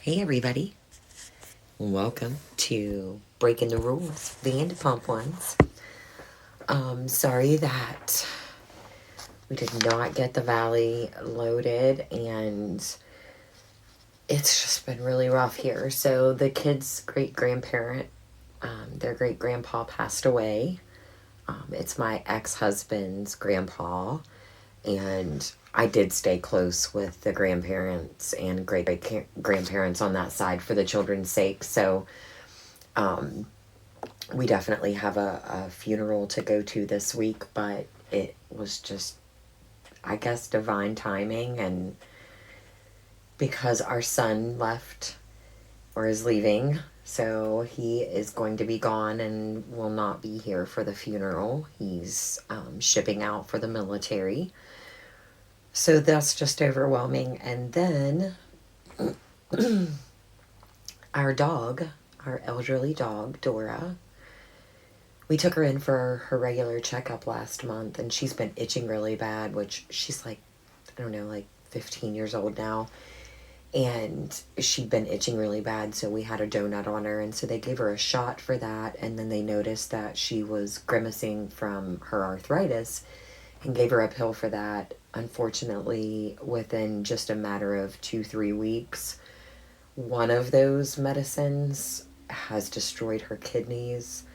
Hey everybody, welcome to Breaking the Rules, the Vanderpump ones. Sorry that we did not get the Valley loaded, and it's just been really rough here. So the kids' great-grandparent, their great-grandpa passed away. It's my ex-husband's grandpa, and I did stay close with the grandparents and great-grandparents on that side for the children's sake. So we definitely have a funeral to go to this week, but it was just, I guess, divine timing. And because our son left or is leaving, so he is going to be gone and will not be here for the funeral. He's shipping out for the military. So that's just overwhelming. And then our dog, our elderly dog, Dora, we took her in for her regular checkup last month, and she's been itching really bad, which she's like, I don't know, like 15 years old now. And she'd been itching really bad, so we had a donut on her, and so they gave her a shot for that, and then they noticed that she was grimacing from her arthritis and gave her a pill for that. Unfortunately, within just a matter of 2-3 weeks, one of those medicines has destroyed her kidneys.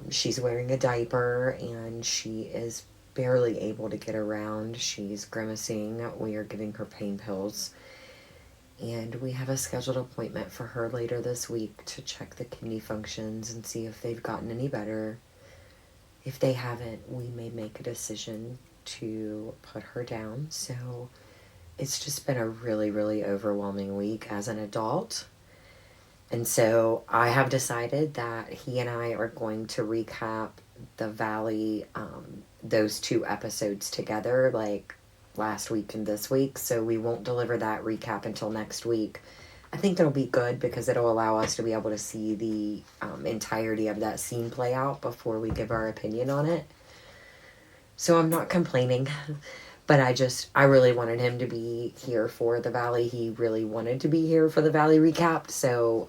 She's wearing a diaper and she is barely able to get around. She's grimacing. We are giving her pain pills. And we have a scheduled appointment for her later this week to check the kidney functions and see if they've gotten any better. If they haven't, we may make a decision to put her down. So it's just been a really, really overwhelming week as an adult. And so I have decided that he and I are going to recap the Valley, those 2 episodes together, like last week and this week. So we won't deliver that recap until next week. I think it'll be good because it'll allow us to be able to see the entirety of that scene play out before we give our opinion on it. So I'm not complaining. But I really wanted him to be here for the Valley. He really wanted to be here for the Valley recap. So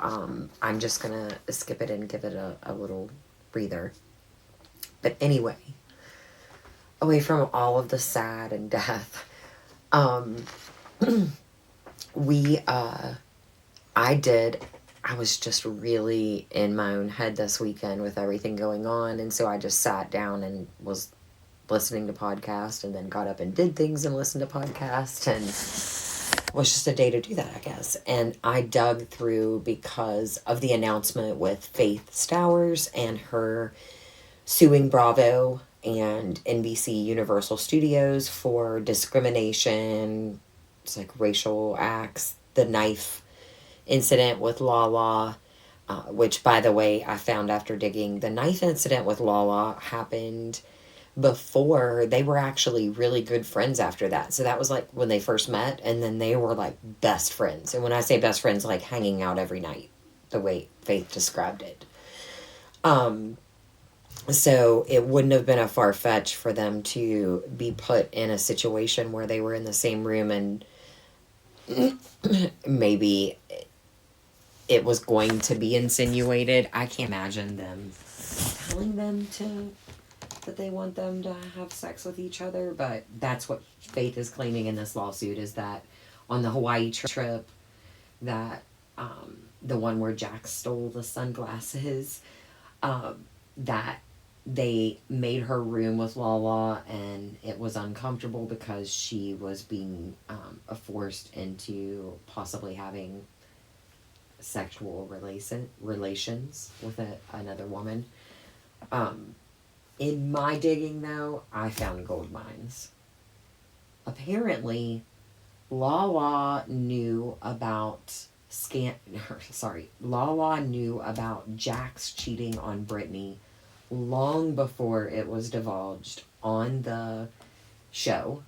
I'm just going to skip it and give it a little breather. But anyway, away from all of the sad and death, I was just really in my own head this weekend with everything going on. And so I just sat down and was listening to podcasts, and then got up and did things and listened to podcasts, and was just a day to do that, I guess. And I dug through because of the announcement with Faith Stowers and her suing Bravo and NBC Universal Studios for discrimination. It's like racial acts, the knife incident with Lala, which, by the way, I found after digging, the knife incident with Lala happened before. They were actually really good friends after that. So that was like when they first met, and then they were like best friends. And when I say best friends, like hanging out every night, the way Faith described it. So it wouldn't have been a far fetch for them to be put in a situation where they were in the same room, and maybe it was going to be insinuated. I can't imagine them telling them that they want them to have sex with each other, but that's what Faith is claiming in this lawsuit, is that on the Hawaii trip, that the one where Jack stole the sunglasses, that they made her room with Lala, and it was uncomfortable because she was being forced into possibly having sexual relations with another woman. In my digging, though, I found gold mines. Apparently, Lala knew about Lala knew about Jack's cheating on Brittany long before it was divulged on the show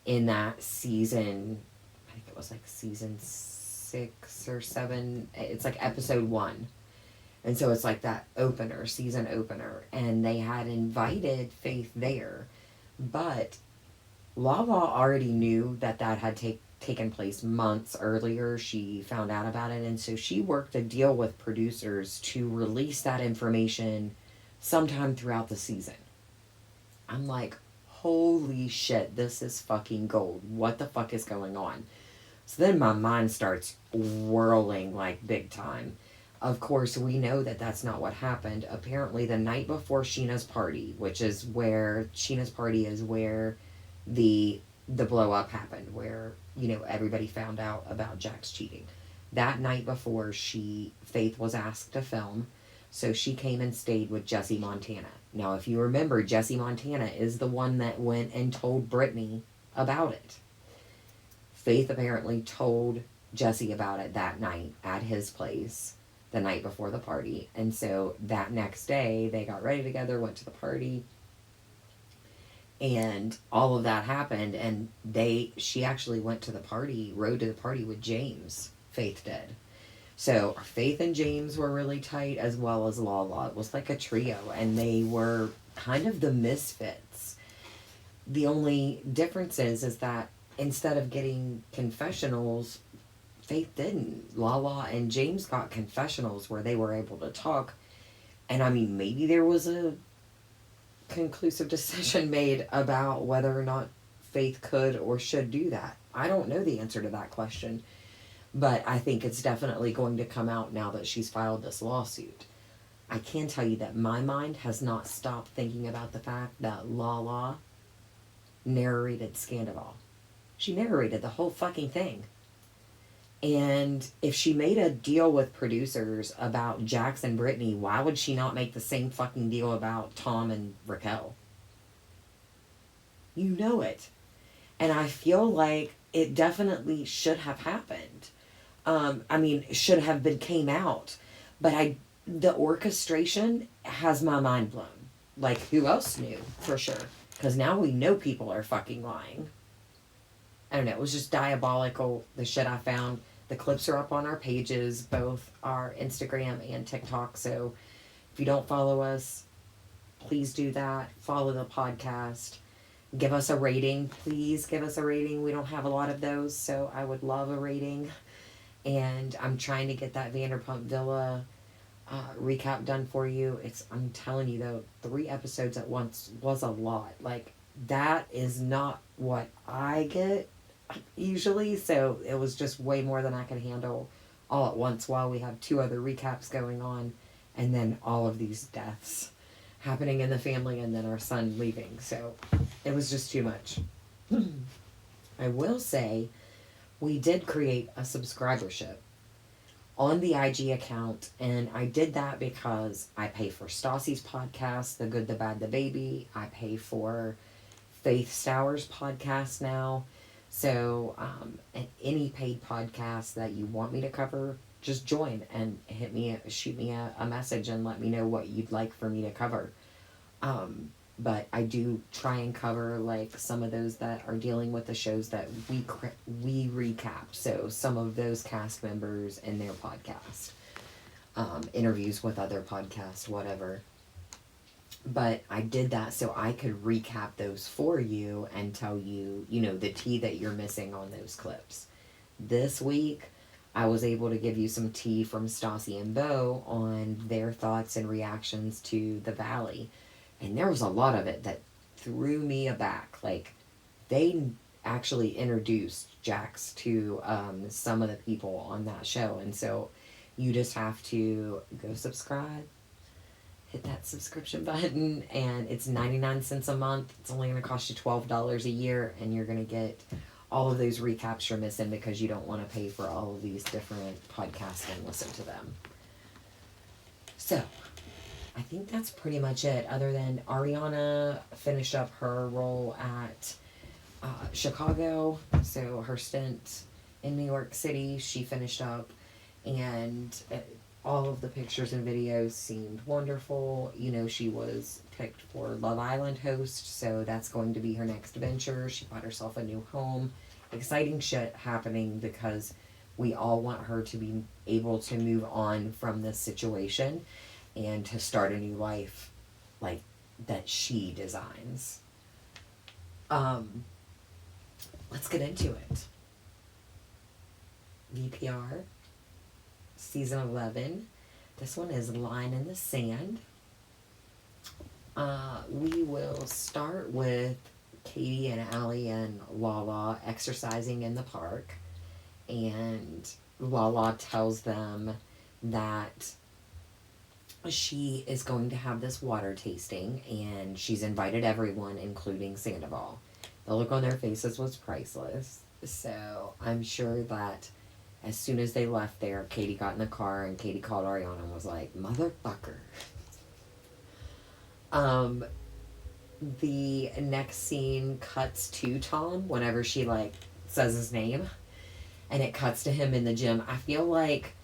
in that season. I think it was like season 6 or 7. It's like episode 1. And so it's like that season opener. And they had invited Faith there. But Lala already knew that had taken place months earlier. She found out about it, and so she worked a deal with producers to release that information sometime throughout the season. I'm like, holy shit, this is fucking gold. What the fuck is going on? So then my mind starts whirling like big time. Of course, we know that that's not what happened. Apparently, the night before Sheena's party, which is where Sheena's party is where the blow up happened, where everybody found out about Jack's cheating. That night before, Faith was asked to film, so she came and stayed with Jesse Montana. Now, if you remember, Jesse Montana is the one that went and told Brittany about it. Faith apparently told Jesse about it that night at his place, the night before the party. And so that next day, they got ready together, went to the party, and all of that happened. And she actually went to the party, rode to the party with James. Faith did. So Faith and James were really tight, as well as Lala. It was like a trio, and they were kind of the misfits. The only difference is that instead of getting confessionals, Faith didn't. Lala and James got confessionals where they were able to talk. And I mean, maybe there was a conclusive decision made about whether or not Faith could or should do that. I don't know the answer to that question. But I think it's definitely going to come out now that she's filed this lawsuit. I can tell you that my mind has not stopped thinking about the fact that Lala narrated Scandival. She narrated the whole fucking thing. And if she made a deal with producers about Jax and Brittany, why would she not make the same fucking deal about Tom and Raquel? You know it. And I feel like it definitely should have happened. Should have came out. But the orchestration has my mind blown. Like, who else knew for sure? Because now we know people are fucking lying. I don't know. It was just diabolical, the shit I found. The clips are up on our pages, both our Instagram and TikTok. So if you don't follow us, please do that. Follow the podcast. Give us a rating. Please give us a rating. We don't have a lot of those, so I would love a rating. And I'm trying to get that Vanderpump Villa recap done for you. I'm telling you though, 3 episodes at once was a lot. Like, that is not what I get usually, so it was just way more than I could handle all at once while we have 2 other recaps going on, and then all of these deaths happening in the family, and then our son leaving. So it was just too much. I will say we did create a subscribership on the IG account, and I did that because I pay for Stassi's podcast, The Good, the Bad, the Baby. I pay for Faith Stowers' podcast now. So any paid podcast that you want me to cover, just join and shoot me a message and let me know what you'd like for me to cover. But I do try and cover like some of those that are dealing with the shows that we recap. So some of those cast members in their podcast, interviews with other podcasts, whatever. But I did that so I could recap those for you and tell you, the tea that you're missing on those clips. This week, I was able to give you some tea from Stassi and Bo on their thoughts and reactions to The Valley. And there was a lot of it that threw me aback. Like, they actually introduced Jax to some of the people on that show. And so you just have to go subscribe, hit that subscription button, and it's 99 cents a month. It's only going to cost you $12 a year, and you're going to get all of those recaps you're missing because you don't want to pay for all of these different podcasts and listen to them. So I think that's pretty much it, other than Ariana finished up her role at Chicago. So her stint in New York City, she finished up, and all of the pictures and videos seemed wonderful. She was picked for Love Island host, so that's going to be her next venture. She bought herself a new home. Exciting shit happening because we all want her to be able to move on from this situation and to start a new life like that she designs. Let's get into it. VPR, season 11. This one is Line in the Sand. We will start with Katie and Allie and Lala exercising in the park. And Lala tells them that she is going to have this water tasting, and she's invited everyone, including Sandoval. The look on their faces was priceless. So I'm sure that as soon as they left there, Katie got in the car and Katie called Ariana and was like, "Motherfucker." The next scene cuts to Tom whenever she like says his name, and it cuts to him in the gym. I feel like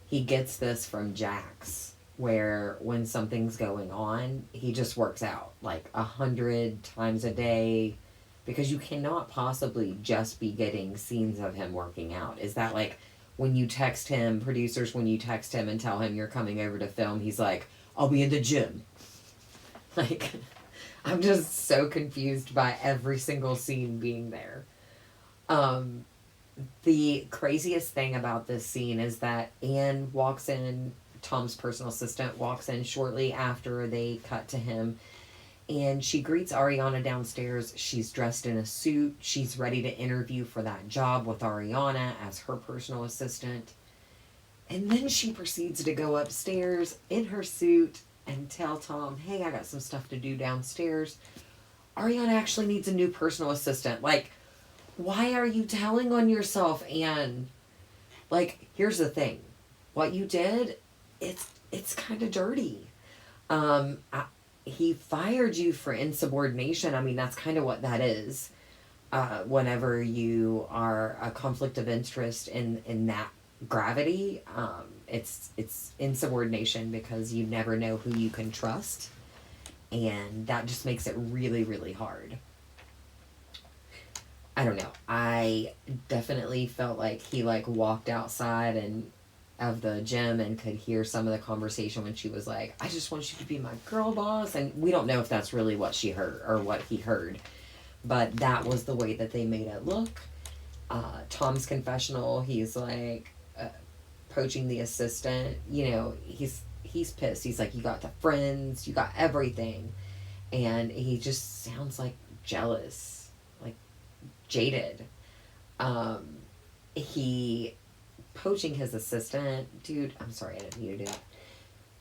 he gets this from Jax, where when something's going on, he just works out like 100 times a day, because you cannot possibly just be getting scenes of him working out. Is that like when you text him, producers, when you text him and tell him you're coming over to film, he's like, "I'll be in the gym." Like, I'm just so confused by every single scene being there. The craziest thing about this scene is that Anne walks in, Tom's personal assistant walks in shortly after they cut to him, and she greets Ariana downstairs. She's dressed in a suit. She's ready to interview for that job with Ariana as her personal assistant. And then she proceeds to go upstairs in her suit and tell Tom, "Hey, I got some stuff to do downstairs. Ariana actually needs a new personal assistant." Like, why are you telling on yourself, Anne? Like, here's the thing. What you did, it's kind of dirty. He fired you for insubordination. I mean, that's kind of what that is. Whenever you are a conflict of interest in that gravity, it's insubordination, because you never know who you can trust, and that just makes it really, really hard. I don't know. I definitely felt like he like walked outside and of the gym and could hear some of the conversation when she was like, "I just want you to be my girl boss," and we don't know if that's really what she heard or what he heard, but that was the way that they made it look. Tom's confessional, he's like poaching the assistant. You know, he's pissed. He's like, "You got the friends, you got everything," and he just sounds like jealous, like jaded. He poaching his assistant, dude. I'm sorry, I didn't mean to do that.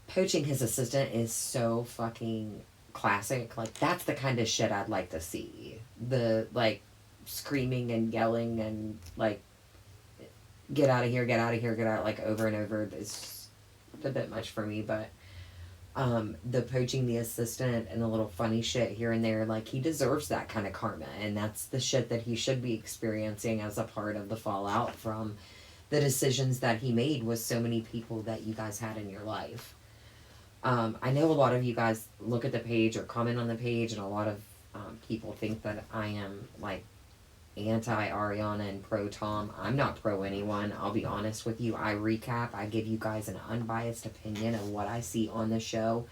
Poaching his assistant is so fucking classic. Like, that's the kind of shit I'd like to see. The like screaming and yelling and like, "Get out of here, get out of here, get out," like over and over is a bit much for me. But the poaching the assistant and the little funny shit here and there, like, he deserves that kind of karma, and that's the shit that he should be experiencing as a part of the fallout from the decisions that he made with so many people that you guys had in your life. I know a lot of you guys look at the page or comment on the page, and a lot of people think that I am like anti Ariana and pro Tom. I'm not pro anyone. I'll be honest with you. I recap. I give you guys an unbiased opinion of what I see on the show,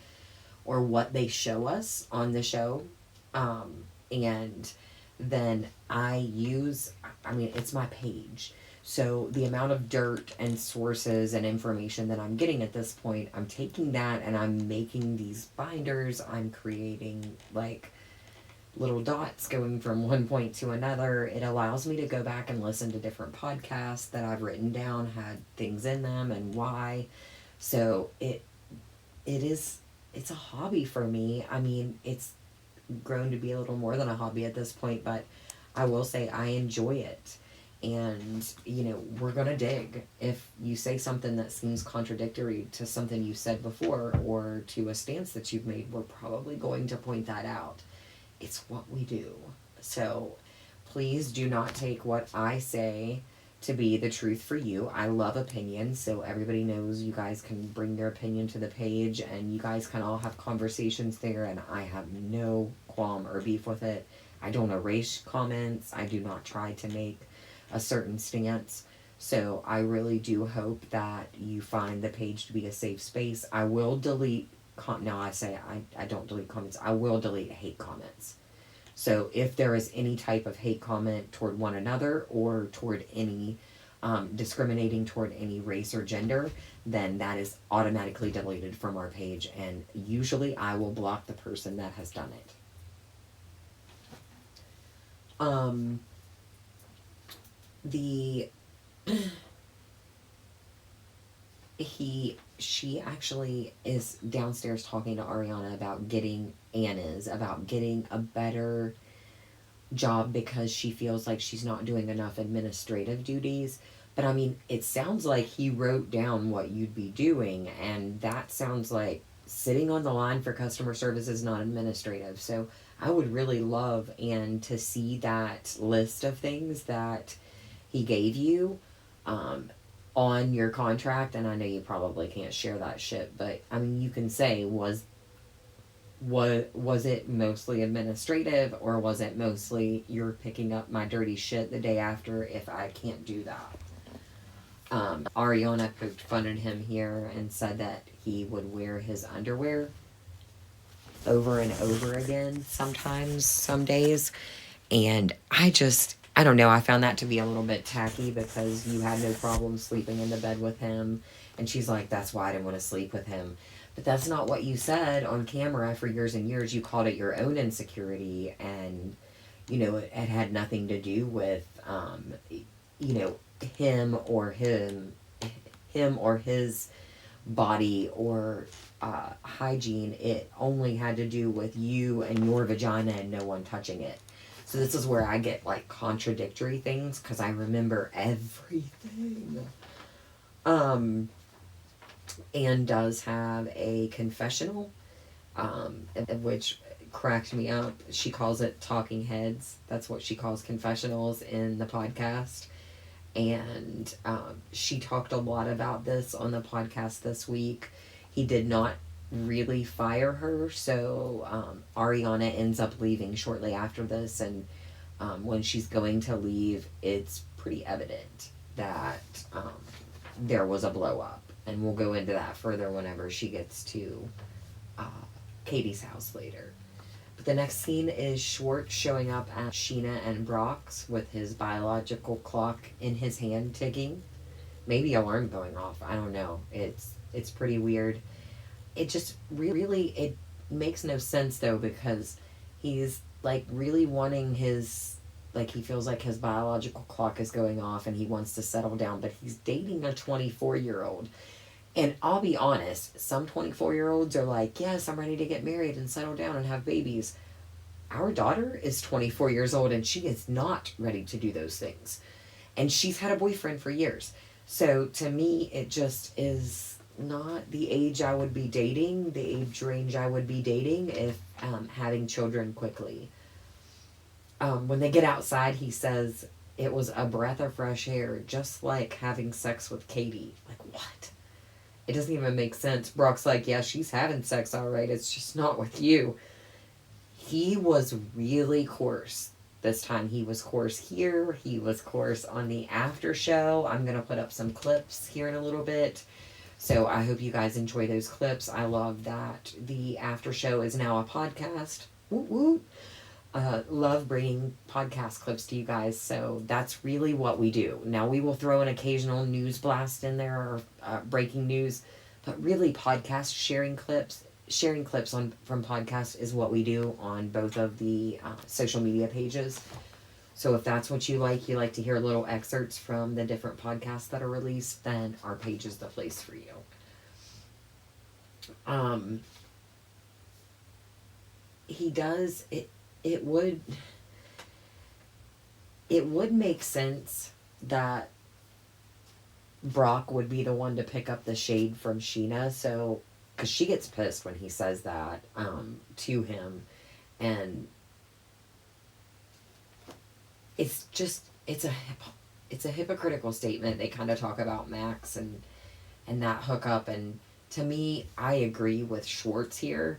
or what they show us on the show. And then I mean, it's my page. So the amount of dirt and sources and information that I'm getting at this point, I'm taking that and I'm making these binders. I'm creating like little dots going from one point to another. It allows me to go back and listen to different podcasts that I've written down, had things in them and why. So it's a hobby for me. I mean, it's grown to be a little more than a hobby at this point, but I will say I enjoy it. And, you know, we're going to dig. If you say something that seems contradictory to something you said before or to a stance that you've made, we're probably going to point that out. It's what we do. So please do not take what I say to be the truth for you. I love opinions, so everybody knows you guys can bring your opinion to the page and you guys can all have conversations there, and I have no qualm or beef with it. I don't erase comments. I do not try to make a certain stance. So I really do hope that you find the page to be a safe space. I will delete I don't delete comments. I will delete hate comments. So if there is any type of hate comment toward one another or toward any discriminating toward any race or gender, then that is automatically deleted from our page, and usually I will block the person that has done it. The she actually is downstairs talking to Ariana about getting a better job because she feels like she's not doing enough administrative duties. But I mean, it sounds like he wrote down what you'd be doing, and that sounds like sitting on the line for customer service is not administrative. So I would really love and to see that list of things that he gave you on your contract. And I know you probably can't share that shit, but I mean, you can say, was it mostly administrative, or was it mostly you're picking up my dirty shit the day after if I can't do that? Ariana poked fun at him here and said that he would wear his underwear over and over again sometimes, some days. And I don't know, I found that to be a little bit tacky because you had no problem sleeping in the bed with him. And she's like, that's why I didn't want to sleep with him. But that's not what you said on camera for years and years. You called it your own insecurity, and, you know, it had nothing to do with, you know, him or his body or hygiene. It only had to do with you and your vagina and no one touching it. So this is where I get like contradictory things because I remember everything. Anne does have a confessional, which cracked me up. She calls it talking heads. That's what she calls confessionals in the podcast. And she talked a lot about this on the podcast this week. He did not really fire her, so Ariana ends up leaving shortly after this, and when she's going to leave, it's pretty evident that there was a blow up, and we'll go into that further whenever she gets to Katie's house later. But the next scene is Schwartz showing up at Sheena and Brock's with his biological clock in his hand ticking. Maybe alarm going off. I don't know. It's pretty weird. It just really, it makes no sense though, because he's like really wanting his, like he feels like his biological clock is going off and he wants to settle down, but he's dating a 24-year-old. And I'll be honest, some 24-year-olds are like, yes, I'm ready to get married and settle down and have babies. Our daughter is 24 years old and she is not ready to do those things. And she's had a boyfriend for years. So to me, it just is not the age I would be dating, the age range I would be dating if having children quickly. When they get outside, he says it was a breath of fresh air, just like having sex with Katie. Like, what? It doesn't even make sense. Brock's like, yeah, she's having sex all right, it's just not with you. He was really coarse this time. He was coarse here. He was coarse on the after show. I'm going to put up some clips here in a little bit. So I hope you guys enjoy those clips. I love that the after show is now a podcast. Woot woot. Love bringing podcast clips to you guys. So that's really what we do. Now we will throw an occasional news blast in there or breaking news. But really podcast sharing clips from podcasts is what we do on both of the social media pages. So if that's what you like to hear little excerpts from the different podcasts that are released, then our page is the place for you. He does it. It would make sense that Brock would be the one to pick up the shade from Sheena. So, because she gets pissed when he says that to him, and it's a hypocritical statement. They kind of talk about Max and that hookup, and to me, I agree with Schwartz here.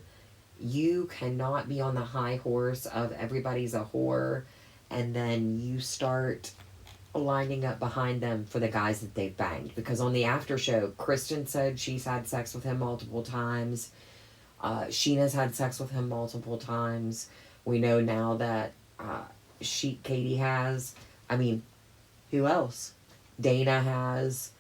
You cannot be on the high horse of everybody's a whore, and then you start lining up behind them for the guys that they've banged. Because on the after show, Kristen said she's had sex with him multiple times. Sheena's had sex with him multiple times. We know now that Katie has. I mean, who else? Dana has,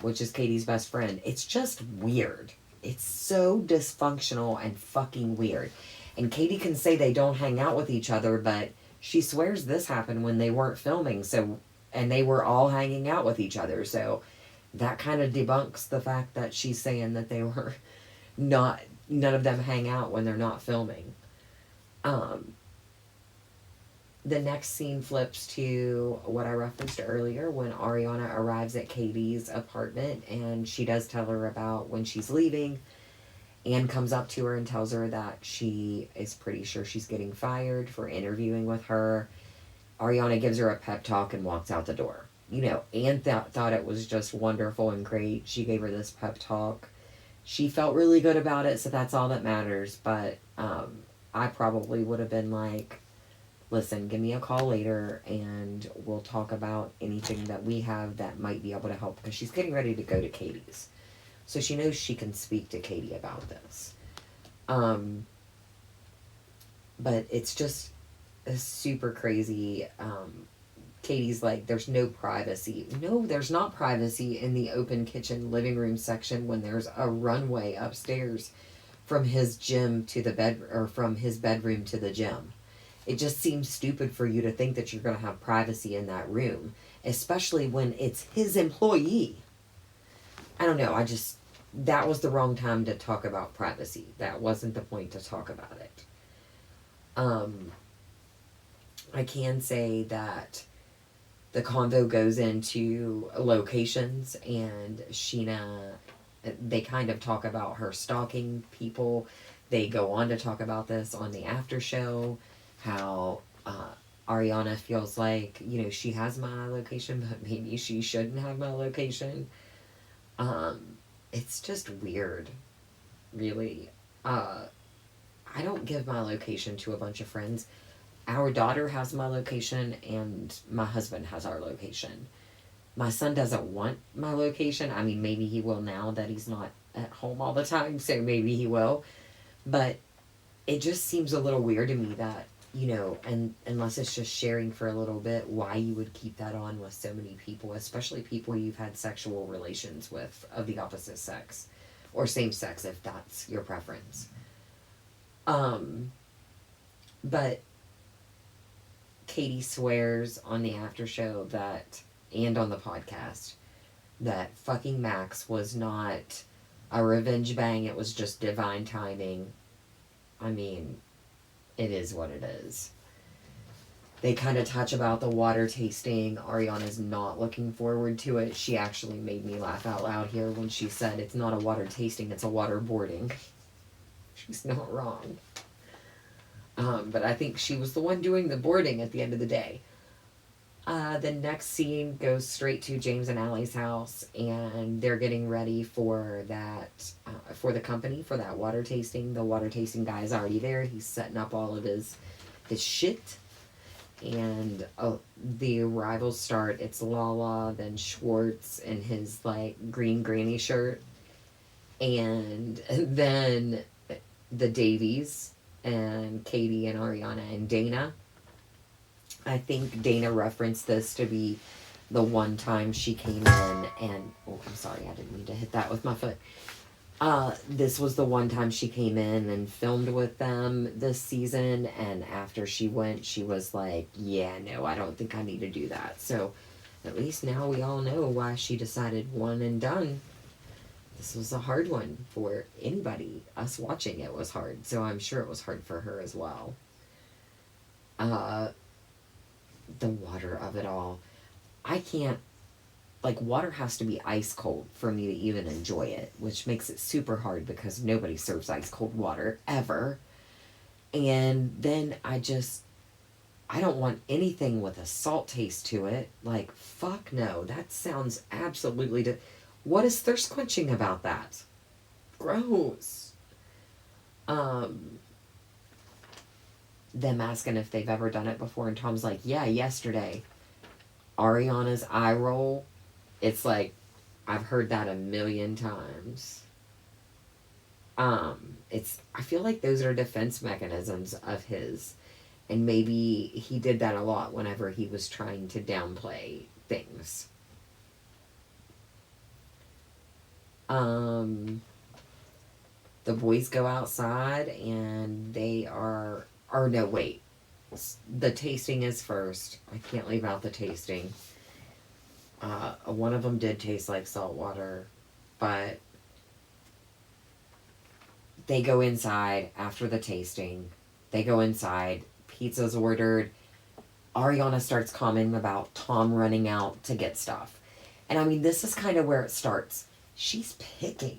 which is Katie's best friend. It's just weird. It's so dysfunctional and fucking weird. And Katie can say they don't hang out with each other, but she swears this happened when they weren't filming, so, and they were all hanging out with each other, so that kind of debunks the fact that she's saying that they were not, none of them hang out when they're not filming. Um, the next scene flips to what I referenced earlier when Ariana arrives at Katie's apartment, and she does tell her about when she's leaving. Anne comes up to her and tells her that she is pretty sure she's getting fired for interviewing with her. Ariana gives her a pep talk and walks out the door. You know, Anne thought it was just wonderful and great. She gave her this pep talk. She felt really good about it, so that's all that matters. But I probably would have been like, listen, give me a call later and we'll talk about anything that we have that might be able to help, because she's getting ready to go to Katie's. So she knows she can speak to Katie about this. But it's just a super crazy. Katie's like, there's no privacy. No, there's not privacy in the open kitchen living room section when there's a runway upstairs from his gym to the bed, or from his bedroom to the gym. It just seems stupid for you to think that you're going to have privacy in that room, especially when it's his employee. I don't know. That was the wrong time to talk about privacy. That wasn't the point to talk about it. I can say that the convo goes into locations, and Sheena, they kind of talk about her stalking people. They go on to talk about this on the after show, how Ariana feels like, you know, she has my location, but maybe she shouldn't have my location. It's just weird, really. I don't give my location to a bunch of friends. Our daughter has my location, and my husband has our location. My son doesn't want my location. I mean, maybe he will now that he's not at home all the time, so maybe he will. But it just seems a little weird to me that, you know, and unless it's just sharing for a little bit, why you would keep that on with so many people, especially people you've had sexual relations with of the opposite sex, or same sex if that's your preference. But Katie swears on the after show that, and on the podcast, that fucking Max was not a revenge bang, it was just divine timing. I mean, it is what it is. They kind of touch about the water tasting. Ariana's not looking forward to it. She actually made me laugh out loud here when she said it's not a water tasting, it's a water boarding. She's not wrong. But I think she was the one doing the boarding at the end of the day. The next scene goes straight to James and Allie's house, and they're getting ready for that, for the company, for that water tasting. The water tasting guy is already there. He's setting up all of his shit. And the arrivals start. It's Lala, then Schwartz in his, like, green granny shirt. And then the Davies, and Katie and Ariana and Dana. I think Dana referenced this to be the one time she came in and, oh, I'm sorry, I didn't mean to hit that with my foot. This was the one time she came in and filmed with them this season, and after she went, she was like, yeah, no, I don't think I need to do that. So at least now we all know why she decided one and done. This was a hard one for anybody. Us watching it was hard, so I'm sure it was hard for her as well. The water of it all. I can't, like, water has to be ice cold for me to even enjoy it, which makes it super hard because nobody serves ice cold water ever. And then I don't want anything with a salt taste to it. Like, fuck no. That sounds absolutely... What is thirst quenching about that? Gross. Them asking if they've ever done it before, and Tom's like, yeah, yesterday. Ariana's eye roll, it's like, I've heard that a million times. I feel like those are defense mechanisms of his, and maybe he did that a lot whenever he was trying to downplay things. The boys go outside and they are, or no, wait. The tasting is first. I can't leave out the tasting. One of them did taste like salt water, but they go inside after the tasting. They go inside. Pizza's ordered. Ariana starts commenting about Tom running out to get stuff. And I mean, this is kind of where it starts. She's picking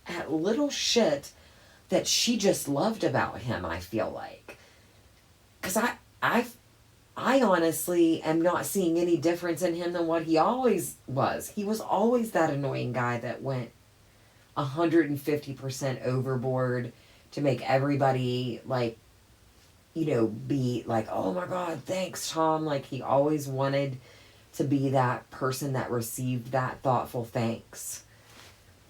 at little shit that she just loved about him, I feel like. Because I honestly am not seeing any difference in him than what he always was. He was always that annoying guy that went 150% overboard to make everybody, like, you know, be like, oh my God, thanks, Tom. Like, he always wanted to be that person that received that thoughtful thanks.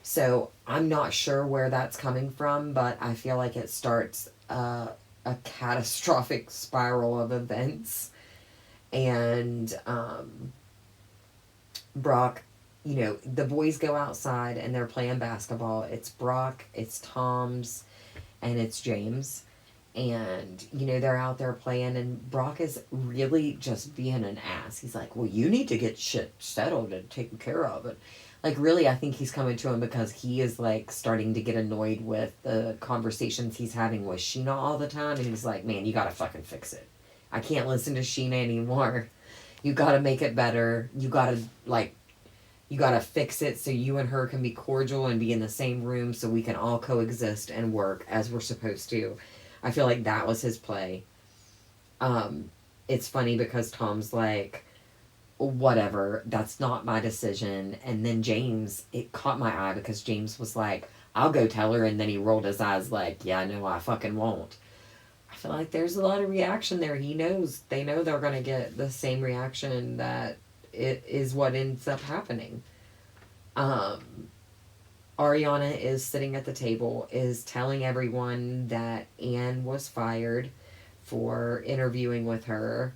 So I'm not sure where that's coming from, but I feel like it starts a catastrophic spiral of events. And Brock, you know, the boys go outside and they're playing basketball. It's Brock, it's Tom's, and it's James. And, you know, they're out there playing, and Brock is really just being an ass. He's like, well, you need to get shit settled and taken care of. And, like, really, I think he's coming to him because he is, like, starting to get annoyed with the conversations he's having with Sheena all the time. And he's like, man, you gotta fucking fix it. I can't listen to Sheena anymore. You gotta make it better. You gotta fix it so you and her can be cordial and be in the same room so we can all coexist and work as we're supposed to. I feel like that was his play. It's funny because Tom's like, whatever, that's not my decision. And then James, it caught my eye because James was like, I'll go tell her. And then he rolled his eyes like, yeah, no, I fucking won't. I feel like there's a lot of reaction there. They know they're going to get the same reaction that it is what ends up happening. Ariana is sitting at the table, is telling everyone that Anne was fired for interviewing with her.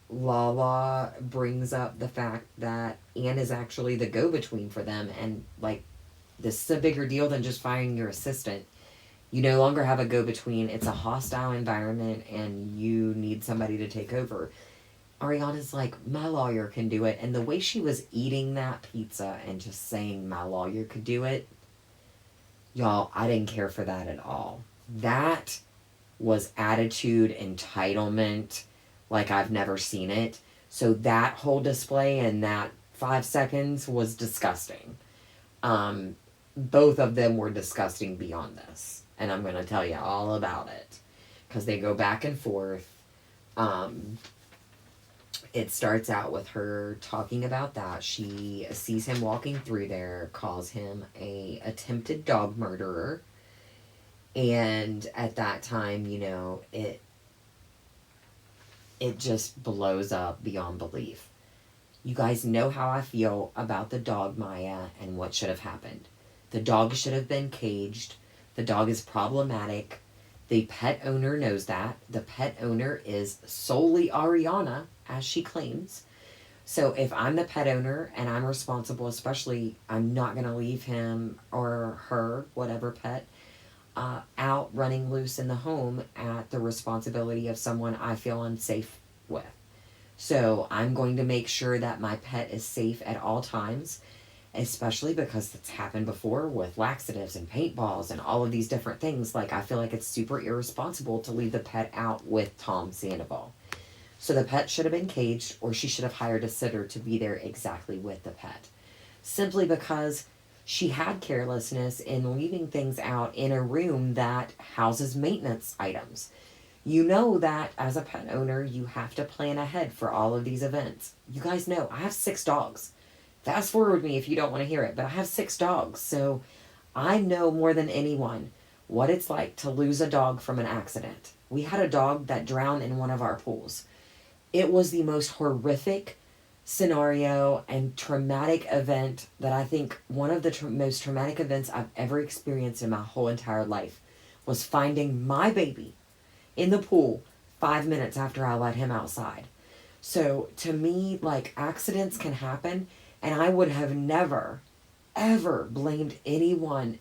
Lala brings up the fact that Anne is actually the go-between for them, and, like, this is a bigger deal than just firing your assistant. You no longer have a go-between. It's a hostile environment, and you need somebody to take over. Ariana's like, my lawyer can do it. And the way she was eating that pizza and just saying my lawyer could do it, y'all, I didn't care for that at all. That was attitude, entitlement, like I've never seen it. So that whole display in that 5 seconds was disgusting. Both of them were disgusting beyond this. And I'm going to tell you all about it. Because they go back and forth. It starts out with her talking about that. She sees him walking through there, calls him a attempted dog murderer. And at that time, you know, it just blows up beyond belief. You guys know how I feel about the dog, Maya, and what should have happened. The dog should have been caged. The dog is problematic. The pet owner knows that. The pet owner is solely Ariana, as she claims. So if I'm the pet owner and I'm responsible, especially, I'm not going to leave him or her, whatever pet, out running loose in the home at the responsibility of someone I feel unsafe with. So I'm going to make sure that my pet is safe at all times, especially because it's happened before with laxatives and paintballs and all of these different things. Like, I feel like it's super irresponsible to leave the pet out with Tom Sandoval. So the pet should have been caged, or she should have hired a sitter to be there exactly with the pet. Simply because she had carelessness in leaving things out in a room that houses maintenance items. You know that as a pet owner, you have to plan ahead for all of these events. You guys know, I have 6 dogs. Fast forward me if you don't want to hear it, but I have 6 dogs. So I know more than anyone what it's like to lose a dog from an accident. We had a dog that drowned in one of our pools. It was the most horrific scenario and traumatic event that I think one of the most traumatic events I've ever experienced in my whole entire life was finding my baby in the pool 5 minutes after I let him outside. So to me, like, accidents can happen, and I would have never, ever blamed anyone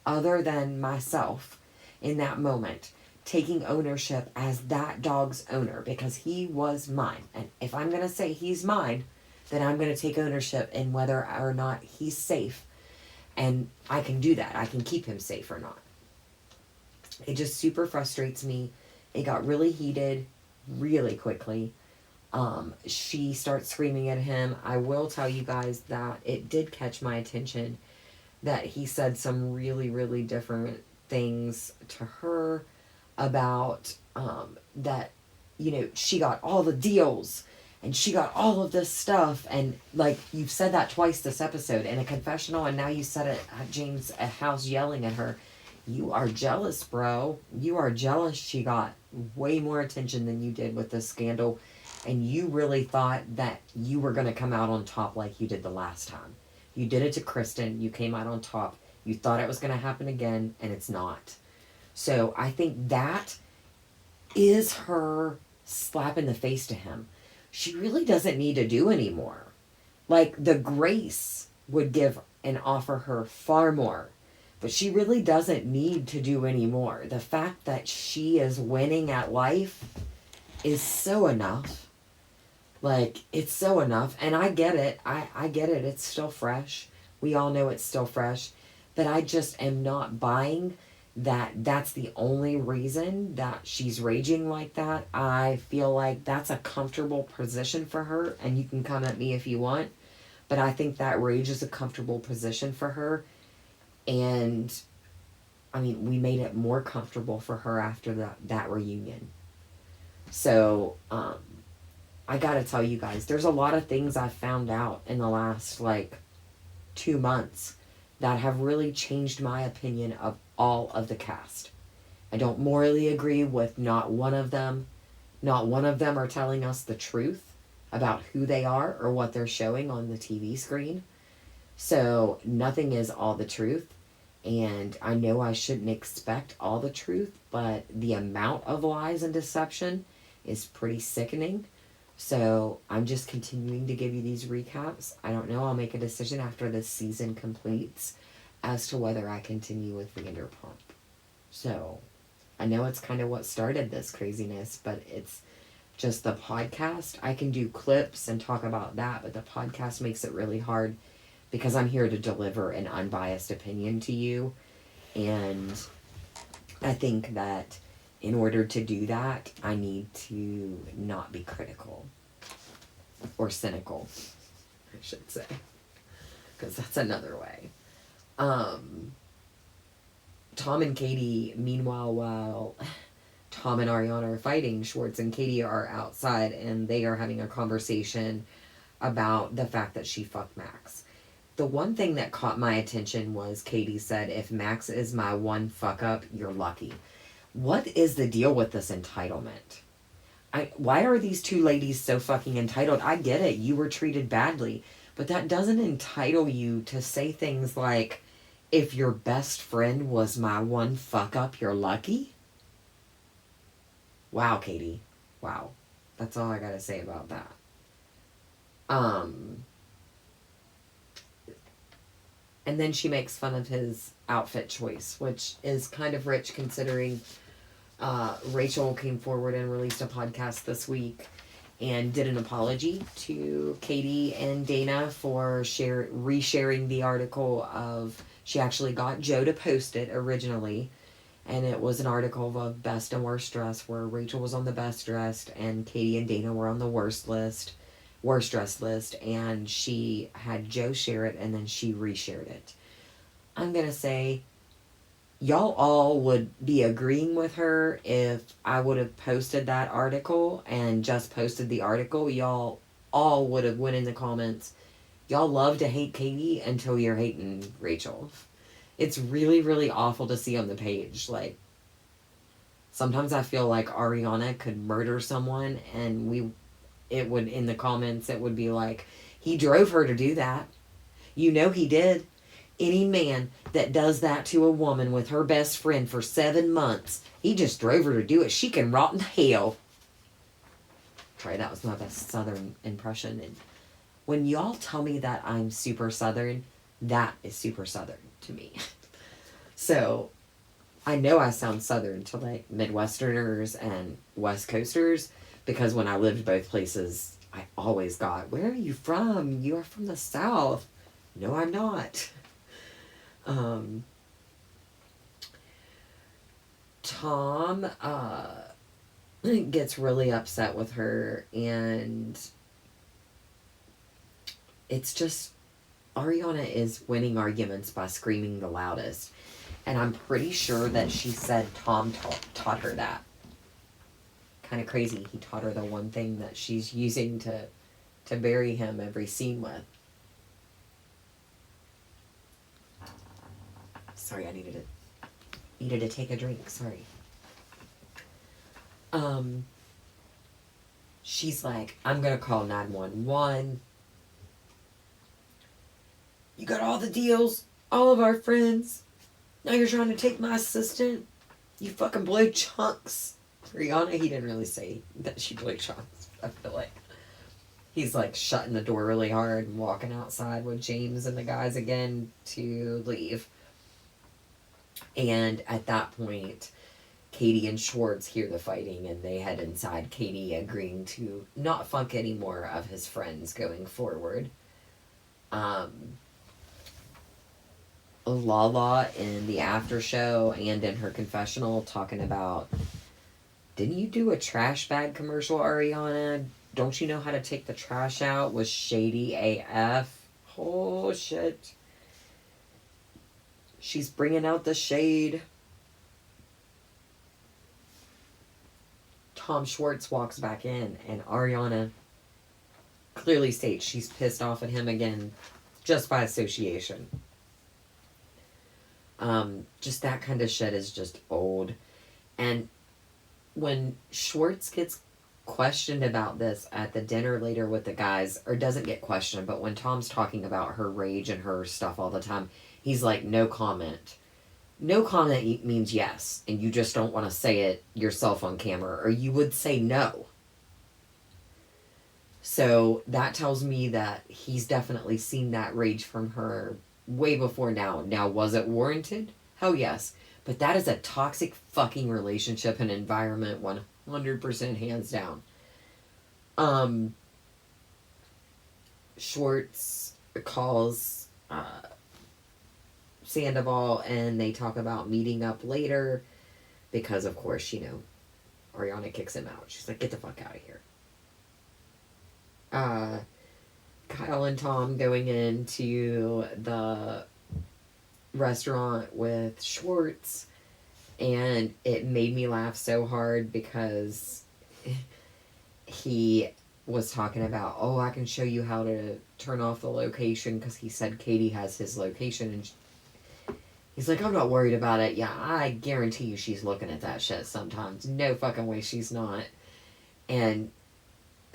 other than myself in that moment, taking ownership as that dog's owner, because he was mine. And if I'm going to say he's mine, then I'm going to take ownership in whether or not he's safe. And I can do that. I can keep him safe or not. It just super frustrates me. It got really heated really quickly. She starts screaming at him. I will tell you guys that it did catch my attention that he said some really, really different things to her about that, you know, she got all the deals and she got all of this stuff. And like, you've said that twice this episode in a confessional, and now you said it at James' house yelling at her. You are jealous, bro. You are jealous. She got way more attention than you did with this scandal. And you really thought that you were going to come out on top like you did the last time. You did it to Kristen. You came out on top. You thought it was going to happen again, and it's not. So I think that is her slap in the face to him. She really doesn't need to do anymore. Like, the grace would give and offer her far more. But she really doesn't need to do any more. The fact that she is winning at life is so enough. Like, it's so enough. And I get it. I get it. It's still fresh. We all know it's still fresh. But I just am not buying that that's the only reason that she's raging like that. I feel like that's a comfortable position for her. And you can come at me if you want. But I think that rage is a comfortable position for her. And, I mean, we made it more comfortable for her after that reunion. So, I gotta tell you guys, there's a lot of things I've found out in the last, 2 months that have really changed my opinion of all of the cast. I don't morally agree with not one of them. Not one of them are telling us the truth about who they are or what they're showing on the TV screen. So nothing is all the truth. And I know I shouldn't expect all the truth, but the amount of lies and deception is pretty sickening. So I'm just continuing to give you these recaps. I don't know. I'll make a decision after this season completes as to whether I continue with Vanderpump. So I know it's kind of what started this craziness, but it's just the podcast. I can do clips and talk about that, but the podcast makes it really hard because I'm here to deliver an unbiased opinion to you. And I think that in order to do that, I need to not be critical or cynical, I should say, because that's another way. Tom and Katie, meanwhile, while Tom and Ariana are fighting, Schwartz and Katie are outside and they are having a conversation about the fact that she fucked Max. The one thing that caught my attention was Katie said, if Max is my one fuck up, you're lucky. What is the deal with this entitlement? Why are these two ladies so fucking entitled? I get it. You were treated badly. But that doesn't entitle you to say things like, if your best friend was my one fuck up, you're lucky? Wow, Katie. Wow. That's all I gotta say about that. And then she makes fun of his outfit choice, which is kind of rich considering Rachel came forward and released a podcast this week and did an apology to Katie and Dana for resharing the article of, she actually got Joe to post it originally, and it was an article of best and worst dressed where Rachel was on the best dressed and Katie and Dana were on the worst dressed list, and she had Joe share it and then she reshared it. I'm gonna say y'all all would be agreeing with her if I would have posted that article and just posted the article. Y'all all would have went in the comments. Y'all love to hate Katie until you're hating Rachel. It's really, really awful to see on the page. Like, sometimes I feel like Ariana could murder someone and it would, in the comments, it would be like, he drove her to do that. You know he did. Any man that does that to a woman with her best friend for 7 months, he just drove her to do it. She can rot in hell. Sorry, that was my best Southern impression. And when y'all tell me that I'm super Southern, that is super Southern to me. So I know I sound Southern to like Midwesterners and West Coasters, because when I lived both places, I always got, "Where are you from? You are from the South." No, I'm not. Tom gets really upset with her, and it's just, Ariana is winning arguments by screaming the loudest. And I'm pretty sure that she said Tom taught her that. Kind of crazy. He taught her the one thing that she's using to bury him every scene with. Sorry, I needed to take a drink. Sorry. She's like, "I'm gonna call 911. You got all the deals, all of our friends. Now you're trying to take my assistant. You fucking blew chunks." Rihanna, he didn't really say that she blew chunks. I feel like he's like shutting the door really hard and walking outside with James and the guys again to leave. And at that point, Katie and Schwartz hear the fighting and they head inside, Katie agreeing to not funk any more of his friends going forward. Lala in the after show and in her confessional talking about, "Didn't you do a trash bag commercial, Ariana? Don't you know how to take the trash out?" Was shady AF. Oh, shit. She's bringing out the shade. Tom Schwartz walks back in, and Ariana clearly states she's pissed off at him again, just by association. Just that kind of shit is just old. And when Schwartz gets questioned about this at the dinner later with the guys, or doesn't get questioned, but when Tom's talking about her rage and her stuff all the time, he's like, "No comment." No comment means yes, and you just don't want to say it yourself on camera, or you would say no. So that tells me that he's definitely seen that rage from her way before now. Now, was it warranted? Hell yes. But that is a toxic fucking relationship and environment, 100% hands down. Schwartz calls Sandoval and they talk about meeting up later because, of course, Ariana kicks him out. She's like, "Get the fuck out of here." Kyle and Tom going into the restaurant with Schwartz, and it made me laugh so hard because he was talking about, "Oh, I can show you how to turn off the location," because he said Katie has his location, and he's like, "I'm not worried about it. Yeah, I guarantee you she's looking at that shit sometimes. No fucking way she's not." And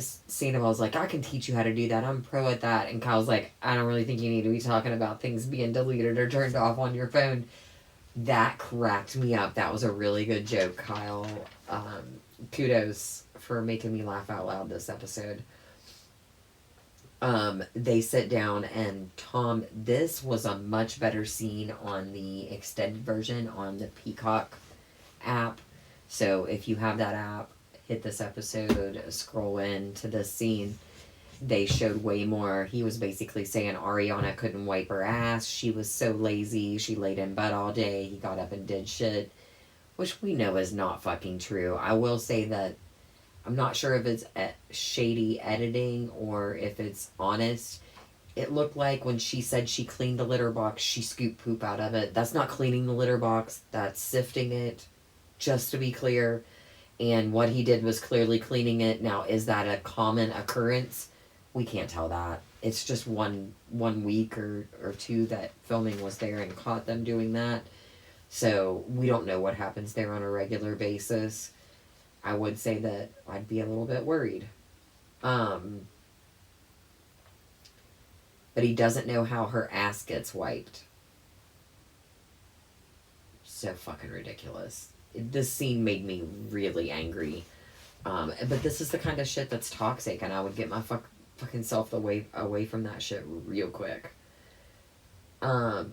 Sandoval's like, "I can teach you how to do that. I'm pro at that." And Kyle's like, "I don't really think you need to be talking about things being deleted or turned off on your phone." That cracked me up. That was a really good joke, Kyle. Kudos for making me laugh out loud this episode. They sit down, and Tom, this was a much better scene on the extended version on the Peacock app. So if you have that app, hit this episode, scroll in to this scene. They showed way more. He was basically saying Ariana couldn't wipe her ass. She was so lazy. She laid in bed all day. He got up and did shit, which we know is not fucking true. I will say that I'm not sure if it's shady editing or if it's honest. It looked like when she said she cleaned the litter box, she scooped poop out of it. That's not cleaning the litter box. That's sifting it, just to be clear. And what he did was clearly cleaning it. Now, is that a common occurrence? We can't tell that. It's just one week or two that filming was there and caught them doing that. So we don't know what happens there on a regular basis. I would say that I'd be a little bit worried. But he doesn't know how her ass gets wiped. So fucking ridiculous. This scene made me really angry. But this is the kind of shit that's toxic, and I would get my fucking self away from that shit real quick. The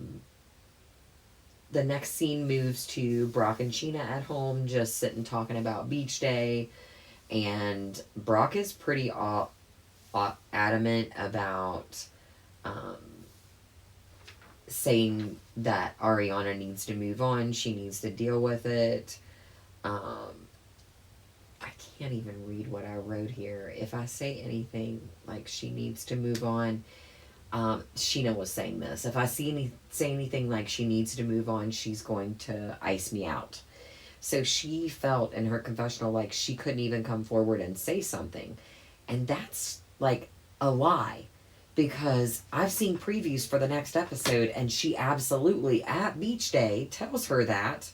next scene moves to Brock and Sheena at home, just sitting talking about beach day, and Brock is pretty adamant about um, saying that Ariana needs to move on. She needs to deal with it. I can't even read what I wrote here. If I say anything like she needs to move on, Sheena was saying this. If I say anything like she needs to move on, she's going to ice me out. So she felt in her confessional like she couldn't even come forward and say something. And that's like a lie, because I've seen previews for the next episode and she absolutely at beach day tells her that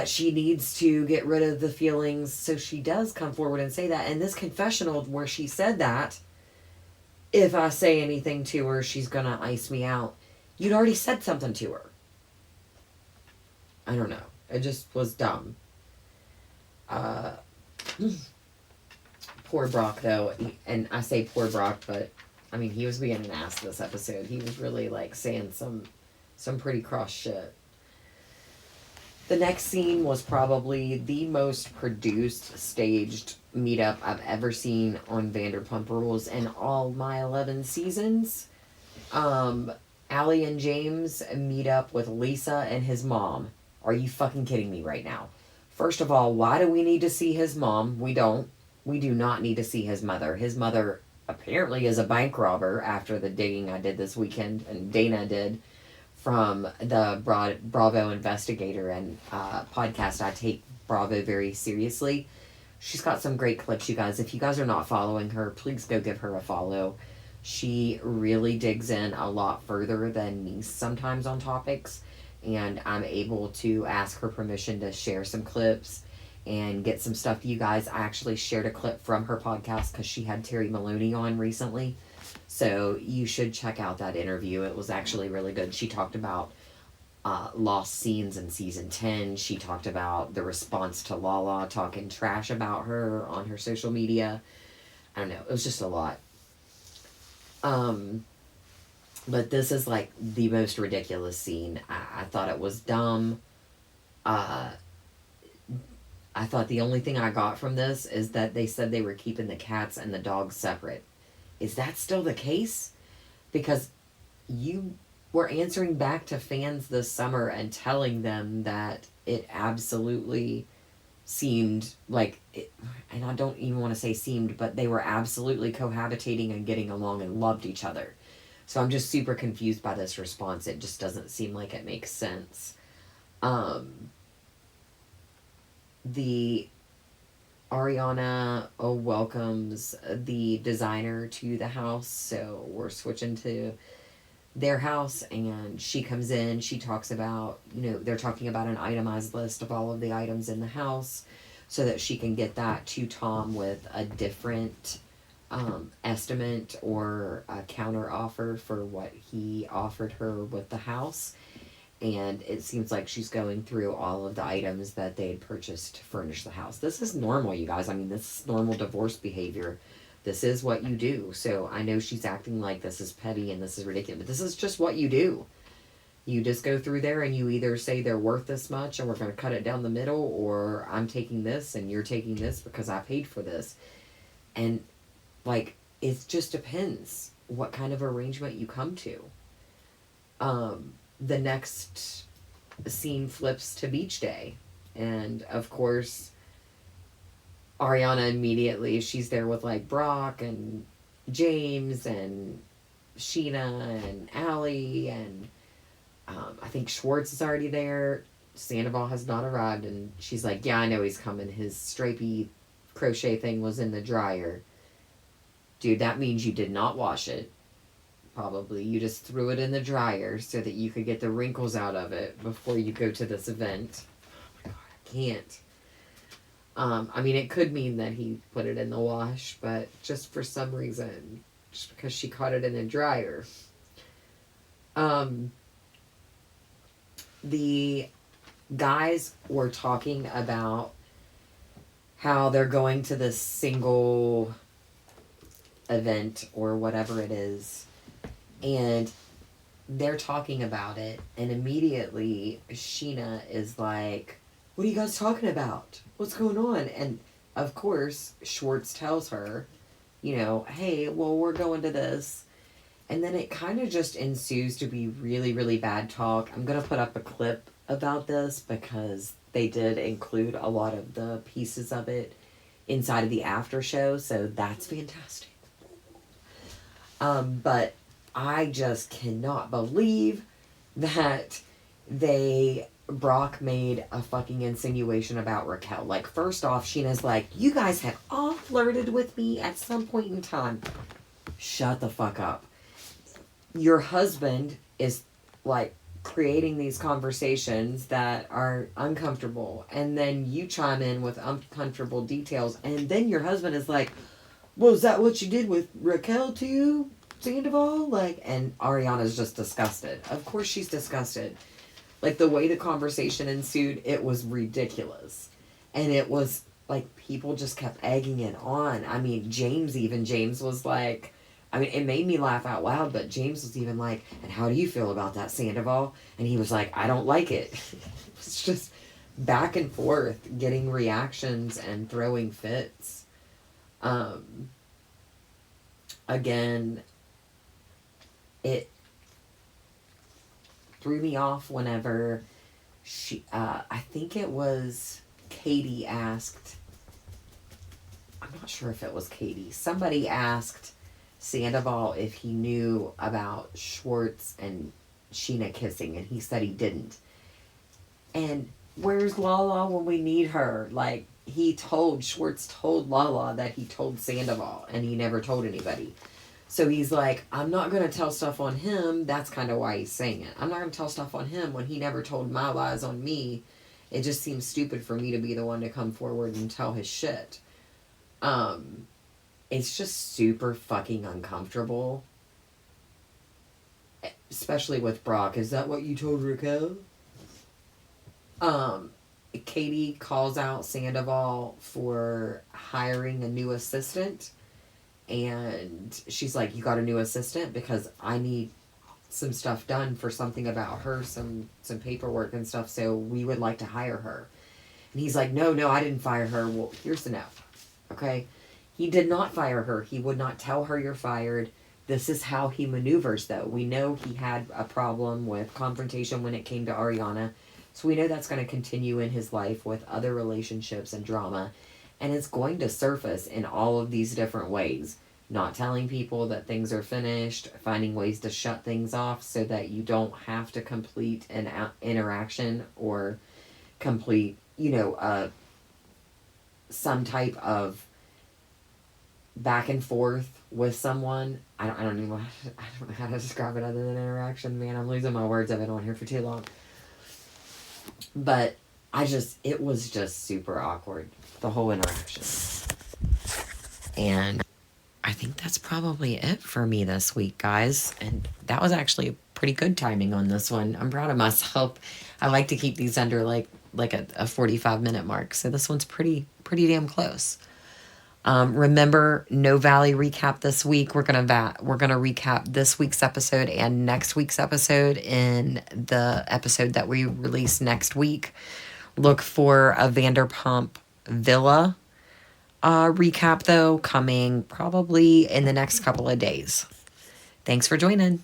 she needs to get rid of the feelings, so she does come forward and say that. And this confessional where she said that if I say anything to her, she's gonna ice me out, you'd already said something to her. I don't know. It just was dumb. Poor Brock, though. And I say poor Brock, but I mean, he was being an ass this episode. He was really like saying some pretty cross shit. The next scene was probably the most produced, staged meetup I've ever seen on Vanderpump Rules in all my 11 seasons. Allie and James meet up with Lisa and his mom. Are you fucking kidding me right now? First of all, why do we need to see his mom? We don't. We do not need to see his mother. His mother apparently is a bank robber after the digging I did this weekend and Dana did from the Bravo Investigator and podcast. I take Bravo very seriously. She's got some great clips, you guys. If you guys are not following her, please go give her a follow. She really digs in a lot further than me sometimes on topics, and I'm able to ask her permission to share some clips and get some stuff. You guys, I actually shared a clip from her podcast because she had Terry Maloney on recently. So you should check out that interview. It was actually really good. She talked about lost scenes in season 10. She talked about the response to Lala talking trash about her on her social media. I don't know. It was just a lot. But this is like the most ridiculous scene. I thought it was dumb. I thought the only thing I got from this is that they said they were keeping the cats and the dogs separate. Is that still the case? Because you were answering back to fans this summer and telling them that it absolutely seemed like it, and I don't even want to say seemed, but they were absolutely cohabitating and getting along and loved each other. So I'm just super confused by this response. It just doesn't seem like it makes sense. The Ariana welcomes the designer to the house, so we're switching to their house, and she comes in. She talks about, they're talking about an itemized list of all of the items in the house so that she can get that to Tom with a different estimate or a counter offer for what he offered her with the house. And it seems like she's going through all of the items that they had purchased to furnish the house. This is normal, you guys. I mean, this is normal divorce behavior. This is what you do. So I know she's acting like this is petty and this is ridiculous, but this is just what you do. You just go through there and you either say they're worth this much and we're going to cut it down the middle, or I'm taking this and you're taking this because I paid for this. And, like, it just depends what kind of arrangement you come to. The next scene flips to beach day. And, of course, Ariana immediately, she's there with, like, Brock and James and Sheena and Allie, and I think Schwartz is already there. Sandoval has not arrived, and she's like, yeah, I know he's coming. His stripey crochet thing was in the dryer. Dude, that means you did not wash it. Probably. You just threw it in the dryer so that you could get the wrinkles out of it before you go to this event. Oh my god, I can't. I mean, it could mean that he put it in the wash, but just for some reason, just because she caught it in the dryer. The guys were talking about how they're going to this single event or whatever it is, and they're talking about it, and immediately Sheena is like, what are you guys talking about? What's going on? And of course, Schwartz tells her, you know, hey, well, we're going to this. And then it kind of just ensues to be really, really bad talk. I'm going to put up a clip about this because they did include a lot of the pieces of it inside of the after show, so that's fantastic. But I just cannot believe that Brock made a fucking insinuation about Raquel. Like, first off, Sheena's like, you guys have all flirted with me at some point in time. Shut the fuck up. Your husband is, like, creating these conversations that are uncomfortable, and then you chime in with uncomfortable details, and then your husband is like, well, is that what you did with Raquel too, Sandoval? Like, and Ariana's just disgusted. Of course she's disgusted. Like, the way the conversation ensued, it was ridiculous. And it was, like, people just kept egging it on. I mean, James was like, I mean, it made me laugh out loud, but James was even like, and how do you feel about that, Sandoval? And he was like, I don't like it. It's just back and forth, getting reactions and throwing fits. Again, it threw me off whenever I think it was Katie asked, I'm not sure if it was Katie, somebody asked Sandoval if he knew about Schwartz and Sheena kissing, and he said he didn't. And where's Lala when we need her? Like, Schwartz told Lala that he told Sandoval, and he never told anybody. So he's like, I'm not going to tell stuff on him. That's kind of why he's saying it. I'm not going to tell stuff on him when he never told my lies on me. It just seems stupid for me to be the one to come forward and tell his shit. It's just super fucking uncomfortable. Especially with Brock. Is that what you told Raquel? Katie calls out Sandoval for hiring a new assistant. And she's like, you got a new assistant? Because I need some stuff done for something about her, some paperwork and stuff, so we would like to hire her. And he's like, no, I didn't fire her. Well, here's the no. Okay? He did not fire her. He would not tell her you're fired. This is how he maneuvers, though. We know he had a problem with confrontation when it came to Ariana. So we know that's going to continue in his life with other relationships and drama. And it's going to surface in all of these different ways. Not telling people that things are finished, finding ways to shut things off so that you don't have to complete an interaction or complete, some type of back and forth with someone. I don't know how to describe it other than interaction. Man, I'm losing my words. I've been on here for too long. But it was just super awkward, the whole interaction. And I think that's probably it for me this week, guys. And that was actually pretty good timing on this one. I'm proud of myself. I like to keep these under like a 45-minute mark. So this one's pretty damn close. Remember, No Valley recap this week. We're gonna recap this week's episode and next week's episode in the episode that we release next week. Look for a Vanderpump Villa recap, though, coming probably in the next couple of days. Thanks for joining.